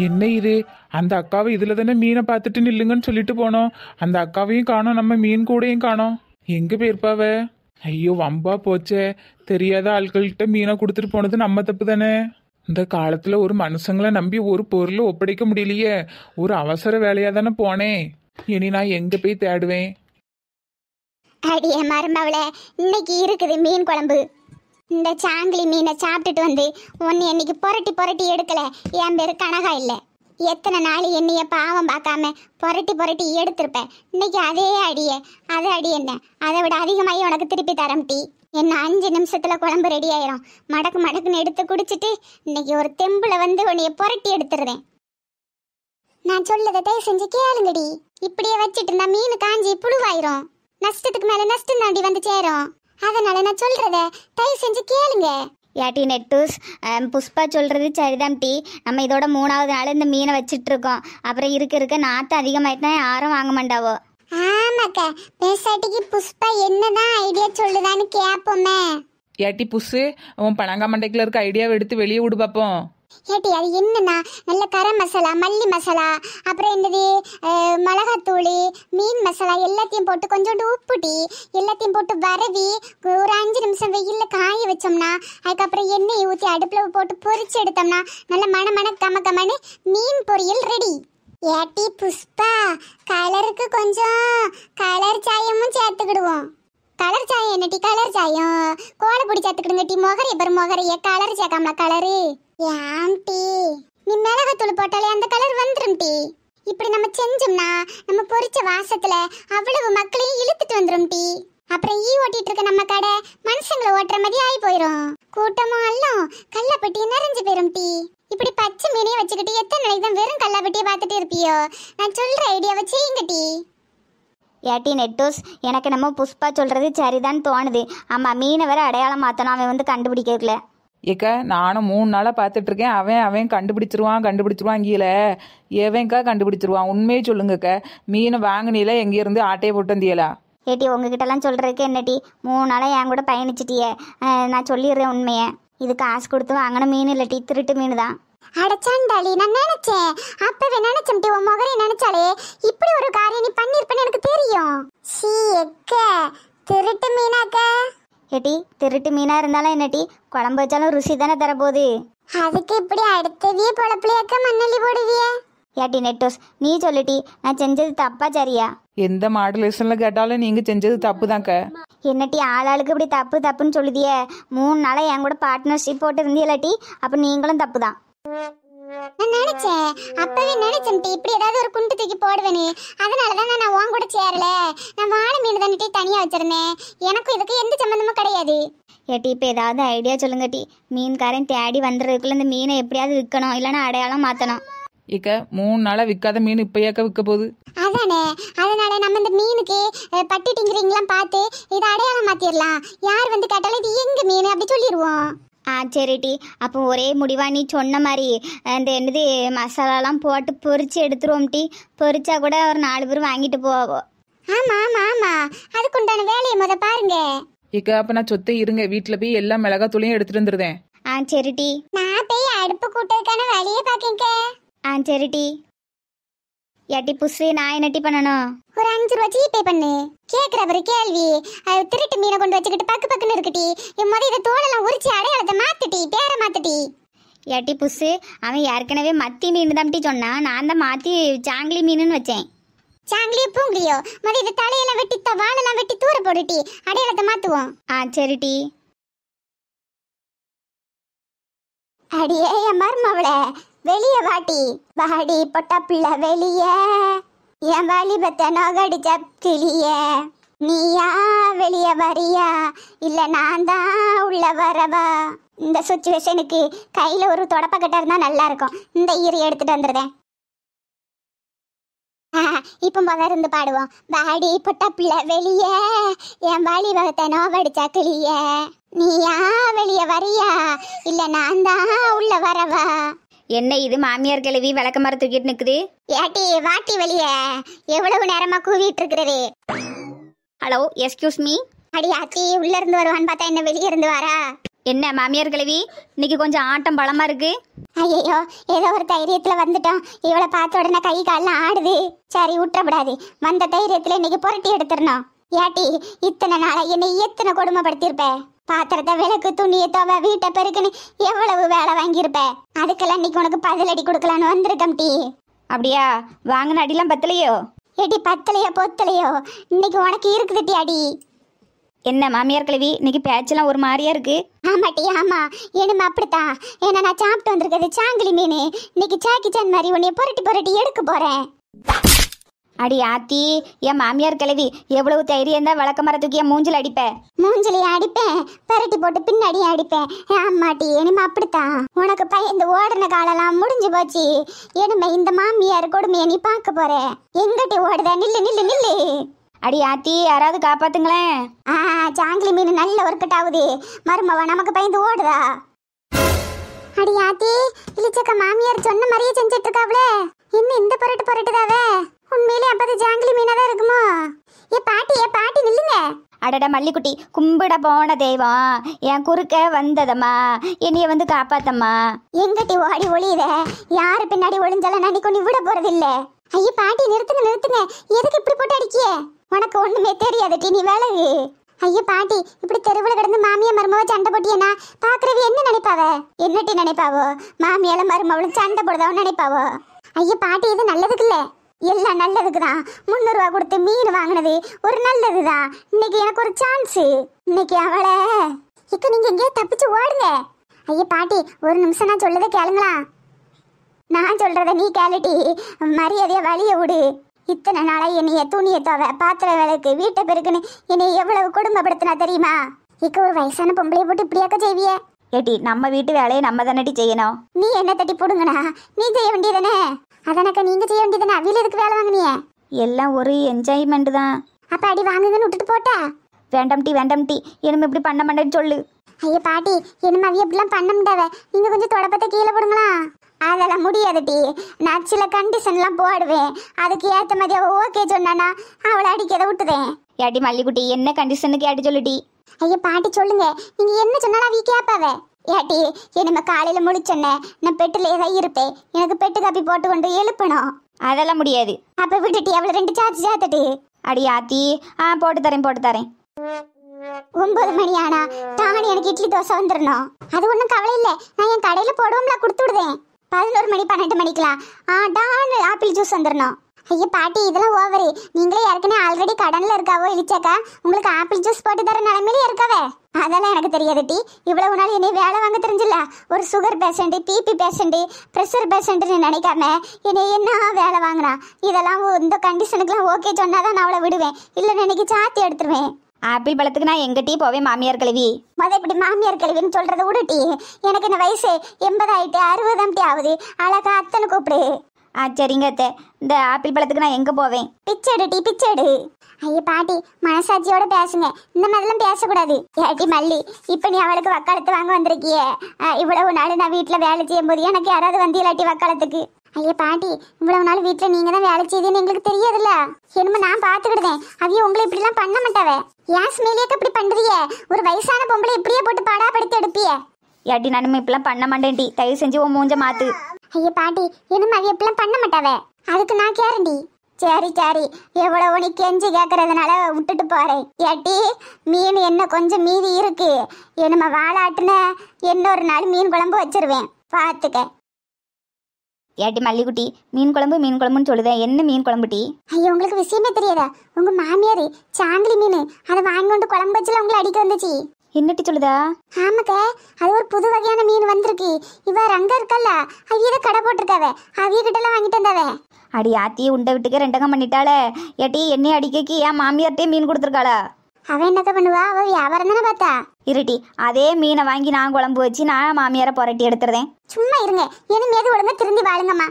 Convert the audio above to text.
என்ன இது, அந்த அக்காவை இதுல தானே மீனை பார்த்துட்டு நில்லுங்கன்னு சொல்லிட்டு போனோம். அந்த அக்காவையும் காணோம், நம்ம மீன் கூடையும் காணோம். எங்க போயிருப்பாவ? ஐயோ வம்பா போச்சே. தெரியாத ஆட்கள்கிட்ட மீனை கொடுத்துட்டு போனது நம்ம தப்பு தானே. இந்த காலத்துல ஒரு மனுஷங்களை நம்பி ஒரு பொருளை ஒப்படைக்க முடியலையே. ஒரு அவசர வேலையா தானே போனேன். இனி நான் எங்க போய் தேடுவேன்? அடியே மருமவளே, இன்னைக்கு இருக்குது மீன் குழம்பு. இந்த சாங்கிலி மீனை சாப்பிட்டுட்டு வந்து உன்னை இன்னைக்கு புரட்டி புரட்டி எடுக்கல. என் பேரு கனகா இல்லை. எத்தனை நாள் என்னைய பாவம் பார்க்காம புரட்டி புரட்டி எடுத்திருப்பேன். இன்னைக்கு அதே அடியே, அதை அடி என்ன, அதை விட அதிகமாகி உனக்கு திருப்பி தரம் டீ. என்ன 5 நிமிஷத்துல குழம்பு ரெடி ஆயிரும். மடக்கு மடக்குன்னு எடுத்து குடிச்சிட்டு இன்னைக்கு ஒரு தெம்புல வந்து உன்னைய புரட்டி எடுத்துருவேன். நான் சொல்லதை தயவு செஞ்சு கேளுங்கடி. இப்படியே வச்சுட்டு இருந்தா மீன் காஞ்சி புழுவாயிரும். நஷ்டத்துக்கு மேல நஷ்டம் தாண்டி வந்து சேரும். அதனால நான் சொல்றத தயவு செஞ்சு கேளுங்க. ஏட்டி நெட்டூஸ், புஷ்பா சொல்கிறது சரிதான் டீ. நம்ம இதோட 3வது நாள் இந்த மீனை வச்சிட்டு இருக்கோம். அப்புறம் இருக்க நாற்று அதிகமாயிட்டுனா யாரும் வாங்க மாட்டாவோ. ஆமாக்கா, பேசாட்டிக்கு புஷ்பா என்னதான் ஐடியா சொல்லுதான்னு கேப்போமே. ஏட்டி புஸ்ஸு, உன் பனங்கா மண்டைக்குள்ள இருக்க ஐடியாவை எடுத்து வெளியே விடு பார்ப்போம். ஏட்டி அது என்னன்னா, நல்ல கரம் மசாலா, மல்லி மசாலா, அப்புறம் என்னது மிளகாத்தூள், மீன் மசாலா எல்லாத்தையும் போட்டு கொஞ்சோண்டு உப்புட்டி எல்லாத்தையும் போட்டு வரவி ஒரு 5 நிமிஷம் வெயில்ல காய வச்சோம்னா, அதுக்கப்புறம் எண்ணெய் ஊற்றி அடுப்பில் போட்டு பொரிச்சு எடுத்தோம்னா நல்ல மண கமன்னு மீன் பொரியல் ரெடி. ஏட்டி புஷ்பா, கலருக்கு கொஞ்சம் கலர் சாயமும் சேர்த்துக்கிடுவோம். கலர் சாயம் என்னட்டி? கலர் சாயம் கோலப்பொடி சேர்த்துக்கிடுங்க டீ. முகரைய கலர் சேர்க்காமல கலரு. ஏன் டீ, நீ மிளகாத்தூள் போட்டாலே அந்த கலர் வந்துடும் டீ. இப்படி நம்ம செஞ்சோம்னா நம்ம பொரிச்ச வாசத்துல அவ்வளவு மக்களையும் இழுத்துட்டு வந்துடும் டீ. அப்புறம் ஓட்டிட்டு இருக்க நம்ம கடை மனுஷங்களை ஓட்டுற மாதிரி ஆகி போயிரும். கூட்டமும் எல்லாம் கல்லாப்பட்டி நிறைஞ்சு போயிரும் டீ. இப்படி பச்சை மீனையும் வச்சுக்கிட்டு எத்தனை நாளைக்கு தான் வெறும் கல்லாப்பட்டியை பார்த்துட்டு இருப்பியோ? நான் சொல்ற ஐடியாவை செய்யுங்க டீ. ஏட்டி நெட்டூஸ், எனக்கு நம்ம புஷ்பா சொல்கிறது சரிதான் தோணுது. ஆமாம், மீனை வேற அடையாளம் மாற்றணும். அவன் வந்து கண்டுபிடிக்கல. ஏக்கா நானும் 3 நாளாக பார்த்துட்டு இருக்கேன். அவன் கண்டுபிடிச்சிருவான் கீழே. எவன்க்கா கண்டுபிடிச்சிருவான்? உண்மையே சொல்லுங்கக்கா, மீனை வாங்கினீல எங்கேருந்து ஆட்டையை போட்டு வந்தியலா? ஏட்டி உங்ககிட்டலாம் சொல்கிறதுக்கு என்னட்டி, 3 நாளாக என் கூட பயணிச்சிட்டியே. நான் சொல்லிடுறேன் உண்மையை. இது காசு கொடுத்து வாங்கின மீன் இல்லட்டி, திருட்டு மீன் தான். அடச்சாண்டாளி, நான் நினைச்சேன், அப்பவே நினைச்சேன் டி, உன் முகரை நினைச்சாலே இப்படி ஒரு காரியம் நீ பண்ணிருப்பேன்னு எனக்கு தெரியும். சீ எக்க, திருட்டு மீனாக்க? ஏட்டி திருட்டு மீனாக இருந்தாலும் என்னட்டி, குழம்பு வச்சாலும் ருசி தானே தரப்போகுது. அதுக்கு இப்படி அடுத்தவிய பொழப்பிலையாக்க மண்ணள்ளி போடுவிய? ஏட்டி நெட்டூஸ், நீ சொல்லிட்டி, நான் செஞ்சது தப்பா சரியா? எந்த மாடுலேஷனில் கேட்டாலும் நீங்கள் செஞ்சது தப்பு தான்க்க. என்னட்டி ஆளாளுக்கு இப்படி தப்புன்னு சொல்லுதியே. 3 நாளாக என் கூட பார்ட்னர்ஷிப் போட்டு இருந்தியலாட்டி, அப்போ நீங்களும் தப்பு தான். நான் நினைச்சேன், அப்பவே நினைச்சேன் டி, இப்படி ஏதாவது ஒரு குண்டு தூக்கி போடுவேன்னு. அதனாலதான் நான் உன் கூட சேரல. நான் வாழை மீன் தானே தனியா வச்சிருந்தேன். எனக்கும் இதுக்கு எந்த சம்பந்தமும் கிடையாது. ஏட்டி இப்போ ஏதாவது ஐடியா சொல்லுங்க டி. மீன்காரன் தேடி வந்துடுறதுக்குள்ள இந்த மீனை எப்படியாவது விற்கணும், இல்லைன்னா அடையாளம் மாற்றணும். இக்க 3 நாளாக விற்காத மீன் இப்போ ஏக்க விற்க போகுது? அதானே, அதனால நம்ம இந்த மீனுக்கு பட்டி டிங்கிறீங்களாம் பார்த்து இதை அடையாளம் மாத்திரலாம். யார் வந்து கேட்டாலும் இது எங்க மீன் அப்படி சொல்லிடுவோம். சரி டி, அப்போ ஒரே முடிவா நீ சொன்ன மாதிரி இந்த என்னது மசாலாலாம் போட்டு பொரிச்சு எடுத்துருவோம் டி. பொரிச்சா கூட ஒரு 4 பேர் வாங்கிட்டு போவோம். ஆமா ஆமா ஆமா, அதுக்குண்டான வேலையை பாருங்க. இக்க அப்போ நான் சொத்தை இருங்க, வீட்டில் போய் எல்லா மிளகாத்தூளையும் எடுத்துட்டு வந்துருந்தேன். சரி டி. நான் போய் அடுப்பு கூட்டதுக்கான வழியை பாக்கீங்க. சரி டி. ஏட்டி புஸ்ஸு, நான் என்னட்டி பண்ணணும்? ஒரு 5 ரூபா ஜிபே பண்ணு. கேக்குறவரு கேள்வி, திருட்டு மீனை கொண்டு வச்சுக்கிட்டு பக்குன்னு இருக்குட்டி. இதை தோலெல்லாம் உரிச்சு அடையாளத்தை மாத்துட்டி, பேரை மாத்துட்டி. ஏட்டி புஸ்ஸு, அவன் ஏற்கனவே மத்தி மீன் தான் சொன்னான். நான் தான் மாற்றி சாங்கிலி மீனுன்னு வச்சேன். சாங்கிலியோ பூங்கிலியோ, இதை தலையெல்லாம் வெட்டி வாழெல்லாம் வெட்டி தூர போட்டுட்டி அடையாளத்தை மாத்துவோம். சரி டி. அடியே என் மருமவள, வெளியே வாட்டி வாடி பொட்டா பிள்ளை வெளியே. என் வாலிபத்தை நோகடிச்ச கிளிய, நீயா வெளியே வரியா இல்ல நான் தான் உள்ள வரவா? இந்த சுச்சுவேஷனுக்கு கையில ஒரு தொடப்பக்கட்டை இருந்தா நல்லா இருக்கும். இந்த ஈரி எடுத்துட்டு வந்துடுறேன். இப்போ முதல்ல இருந்து பாடுவோம். வாடி பொட்டா பிள்ளை வெளியே, என் வாலிபத்தை நோகடிச்ச கிளிய, நீயா வெளியே வரியா இல்ல நான் தான் உள்ள வரவா? என்ன இது மாமியார் கிழவி விளக்க மரம் தூக்கிட்டு நிக்குது? ஏட்டி வாட்டி வெளியே, எவ்வளவு நேரமா கூவிட்டு இருக்கிறது? Hello, excuse me. அடி ஆத்தி, உள்ள இருந்து வருவான்னு பார்த்தா என்ன வெளியே இருந்து வரா? என்ன மாமியார் கிழவி இன்னைக்கு கொஞ்சம் ஆட்டம் பலமா இருக்கு. ஐயோ ஏதோ ஒரு தைரியத்துல வந்துட்டோம். இவளை பார்த்த உடனே கை கால்லாம் ஆடுது. சரி விட்டுறப்படாது. வந்த தைரியத்துல இன்னைக்கு புரட்டி எடுத்துடணும். ஏட்டி இத்தனை நாளா என்னை எத்தனை கொடுமைப்படுத்திருப்ப. பாத்திரத்தை விளக்கு துணியை தோவ வீட்டை பெருக்குன்னு எவ்வளவு வேலை வாங்கியிருப்ப. அதுக்கெல்லாம் இன்னைக்கு உனக்கு பதிலடி கொடுக்கலான்னு வந்திருக்கம் டி. அப்படியா? வாங்கின அடிலாம் பத்தலையோ? ஏடி பத்தலையோ பொத்தலையோ இன்னைக்கு உனக்கு இருக்குது டி அடி. என்ன மாமியார் கிழவி இன்னைக்கு பேச்செல்லாம் ஒரு மாதிரியா இருக்கு. ஆமாட்டி ஆமா என்னமா அப்படித்தான். ஏன்னா நான் சாப்பிட்டு வந்திருக்கிறது சாங்கிலி மீன். இன்னைக்கு சாக்கிச்சான் மாதிரி உன்னைய புரட்டி புரட்டி எடுக்க போறேன். அடி ஆத்தி, என் மாமியார் கிழவி எவ்வளவு தைரியம் தான் விளக்க மரத்துக்கு என் மூஞ்சில் அடிப்ப. மூஞ்சிலையும் அடிப்பேன், பரட்டி போட்டு பின்னாடியும் அடிப்பேன். ஆமாட்டி இனிமே அப்படித்தான். உனக்கு இந்த ஓடின காலெல்லாம் முடிஞ்சு போச்சு. இனிமே இந்த மாமியார் கொடுமையை நீ பார்க்க போற. எங்கட்டி ஓடுத? நில்லு நில்லு நில்லு. அடி ஆத்தி, யாராவது காப்பாத்துங்களேன். சாங்கிலி மீன் நல்ல ஒர்க்கட் ஆகுது. மருமவ நமக்கு பயந்து ஓடுதா? அடி ஆத்தி, இளிச்சக்க மாமியார் சொன்ன மாதிரியே செஞ்சிட்டு இருக்காவல. இன்னும் இந்த புரட்டு புரட்டுதாவே. உண்மையிலே அப்பது ஜாங்கிலி மீனாதான் இருக்குமோ? ஏ பாட்டி நில்லுங்க. அடடா மல்லிக்குட்டி, கும்பிட போன தெய்வம் என் குறுக்க வந்ததம்மா, என்னைய வந்து காப்பாத்தம்மா. எங்கட்டி ஓடி ஒளியுத? யாரு பின்னாடி ஒளிஞ்சாலும் நான் கொண்டு விட போறது இல்ல. ஐயா பாட்டி நிறுத்துங்க. எதுக்கு இப்படி போட்டு அடிக்கிய? உனக்கு ஒண்ணுமே தெரியாது டி, நீ விலகு. ஐயா பாட்டி இப்படி தெருவில் கிடந்து மாமியா மருமவ சண்டை போட்டியனா பாக்குறவி என்ன நினைப்பாவ? என்னட்டி நினைப்பாவோ? மாமியால மருமவளும் சண்டை போடுதாவும் நினைப்பாவோ? ஐயா பாட்டி இது நல்லதுக்கு இல்ல, எல்லாம் நல்லதுக்குதான். 300 ரூபா கொடுத்து மீன் வாங்கினது ஒரு நல்லதுதான். இன்னைக்கு எனக்கு ஒரு சான்ஸ். இன்னைக்கு அவளை இக்க நீங்க எங்கேயே தப்பிச்சு ஓடுங்க. ஐயா பாட்டி ஒரு நிமிஷம் நான் சொல்லதை கேளுங்களா? நான் சொல்றத நீ கேளுட்டி. மரியாதைய வழிய விடு. இத்தனை நாளா என்னைய துணியை தோவ பாத்திர வேலைக்கு வீட்டை பெருக்குன்னு என்னை எவ்வளவு கொடுமைப்படுத்தினா தெரியுமா? இக்க ஒரு வயசான பொம்பளைய போட்டு இப்படியாக்க செய்விய? ஏட்டி நம்ம வீட்டு வேலையை நம்ம தானட்டி செய்யணும். நீ என்ன தட்டி போடுங்கண்ணா? நீ செய்ய வேண்டியதானே? அதனாக்கா நீங்க செய்ய வேண்டியதானே? அவியில எதுக்கு வேலை வாங்கினிய? எல்லாம் ஒரு என்ஜாய்மெண்ட் தான். அப்ப அடி வாங்குங்கன்னு விட்டுட்டு போட்டா? வேண்டாம் டி, இனிமே இப்படி பண்ண மாட்டேன்னு சொல்லு. ஐயா பாட்டி இனிமே அவிய இப்படிலாம் பண்ண முடியாத. நீங்க கொஞ்சம் தொடப்பத்தை கீழே போடுங்களா? அதெல்லாம் முடியாது டி. நான் சில கண்டிஷன்லாம் போடுவேன். அதுக்கு ஏற்ற மாதிரி அவள் ஓகே சொன்னானா அவளை அடிக்கதை விட்டுதேன். ஏட்டி மல்லிக்குட்டி, என்ன கண்டிஷனு கேட்டு சொல்லுடி. ஐயா பாட்டி சொல்லுங்க, நீங்க என்ன சொன்னாலும் அவ கேட்பாவே. ஏட்டி இனிமே காலையில முழிச்சொன்ன நான் பெட்டுலேயே தான் இருப்பேன். எனக்கு பெட்டு காப்பி போட்டு கொண்டு எழுப்பணும். அதெல்லாம் முடியாது. அப்ப விட்டுட்டி அவளை 2 சார்ஜ் சேர்த்துட்டு. அடி ஆத்தி, போட்டு தரேன். 9 மணி ஆனா டானி எனக்கு இட்லி தோசை வந்துடணும். அது ஒன்றும் கவலை இல்லை, நான் என் கடையில போடுவோம்ல கொடுத்து விடுவேன். 11 மணி 12 மணிக்கெல்லாம் டான் ஆப்பிள் ஜூஸ் வந்துடணும். ஐயா பாட்டி இதெல்லாம் ஓவரு. நீங்களே ஏற்கனவே ஆல்ரெடி கடன்ல இருக்காவோ இழிச்சாக்கா உங்களுக்கு ஆப்பிள் ஜூஸ் போட்டு தர நிலைமையிலே இருக்காவே. அதெல்லாம் எனக்கு தெரியாது டி. இவ்வளவு நாள் என்னை வேலை வாங்க தெரிஞ்சில்ல. ஒரு sugar patient, BP patient, pressure பேஷண்ட்னு நினைக்காம என்னை என்ன வேலை வாங்கினா? இதெல்லாம் இந்த கண்டிஷனுக்குலாம் ஓகே சொன்னாதான் நான் அவளை விடுவேன். இல்லை இன்னைக்கு சாத்தி எடுத்துருவேன். ஆப்பிள் பழத்துக்கு நான் எங்க டீ போவேன் மாமியார் கிழவி. இப்படி மாமியார் கிழவின்னு சொல்றத விடுட்டி. எனக்கு இந்த வயசு 80 ஆயிட்டு 60 ஆகுது. அழகா அத்தனை கூப்பிடு. சரிங்க அத்தை, இந்த ஆப்பிள் பழத்துக்கு நான் எங்க போவேன்? பிச்சைடு டி பிச்சைடு. ஐயா பாட்டி மனசாட்சியோட பேசுங்க. இந்த மாதிரிலாம் பேசக்கூடாது. ஏட்டி மல்லி இப்ப நீ அவளுக்கு வக்காலத்து வாங்க வந்திருக்கிய. இவ்வளவு நாள் நான் வீட்டுல வேலை செய்யும் போது எனக்கு யாராவது வந்து இல்லாட்டி வக்காலத்துக்கு? ஐயா பாட்டி இவ்வளவு நாள் வீட்டுல நீங்க தான் வேலை செய்யுதுன்னு எங்களுக்கு தெரியாதுல்ல. என்னமோ நான் பாத்துக்கிடுதேன். அவைய உங்களை இப்படி எல்லாம் பண்ண மாட்டாவே. ஏன் ஸ்மெலியக்க இப்படி பண்றிய? ஒரு வயசான பொம்பளை இப்படியே போட்டு பாடாப்படுத்தி எடுப்பிய? ஏட்டி நானும் இப்பெல்லாம் பண்ண மாட்டேன் டி. தயவு செஞ்சு உன் மூஞ்ச மாத்து. ஐயா பாட்டி என்னமோ அவைய இப்பெல்லாம் பண்ண மாட்டாவே. அதுக்கு நான் கேரண்டி. சரி எவ்வளவு நீ கெஞ்சி கேட்கறதுனால விட்டுட்டு போறேன். ஏட்டி மீன் என்ன கொஞ்சம் மீதி இருக்கு. என்னம வாழாட்டுன இன்னொரு நாள் மீன் குழம்பு வச்சிருவேன் பாத்துக்க. ஏட்டி மல்லிக்குட்டி, மீன் குழம்புன்னு சொல்லுதேன். என்ன மீன் குழம்பு டி? ஐயோ உங்களுக்கு விஷயமே தெரியாதா? உங்க மாமியார் சாங்கிலி மீன் அதை வாங்கி கொண்டு குழம்பு வச்சுல உங்களை அடிக்க வந்துச்சு. என்னட்டி சொல்லுதா? ஆமாக்க, அது ஒரு புது வகையான மீன் வந்திருக்கு. இவ ரங்க இருக்கல்ல அவியத கடை போட்டிருக்காவ. அவிய கிட்ட எல்லாம் வாங்கிட்டு வந்தாவே. அடி ஆத்தியே உண்டை விட்டுக்க ரெண்டகம் பண்ணிட்டாளே. ஏட்டி என்னை அடிக்கி என் மாமியார்ட்டே மீன் கொடுத்துருக்காளா? அவ என்னக்க பண்ணுவா? அவ வியாபாரம் தானே பார்த்தா. இருட்டி அதே மீனை வாங்கி நான் குழம்பு வச்சு நான் மாமியாரை புரட்டி எடுத்துறேன். சும்மா இருங்க. இனிமேது ஒழுங்கா திரும்பி வாழுங்கம்மா.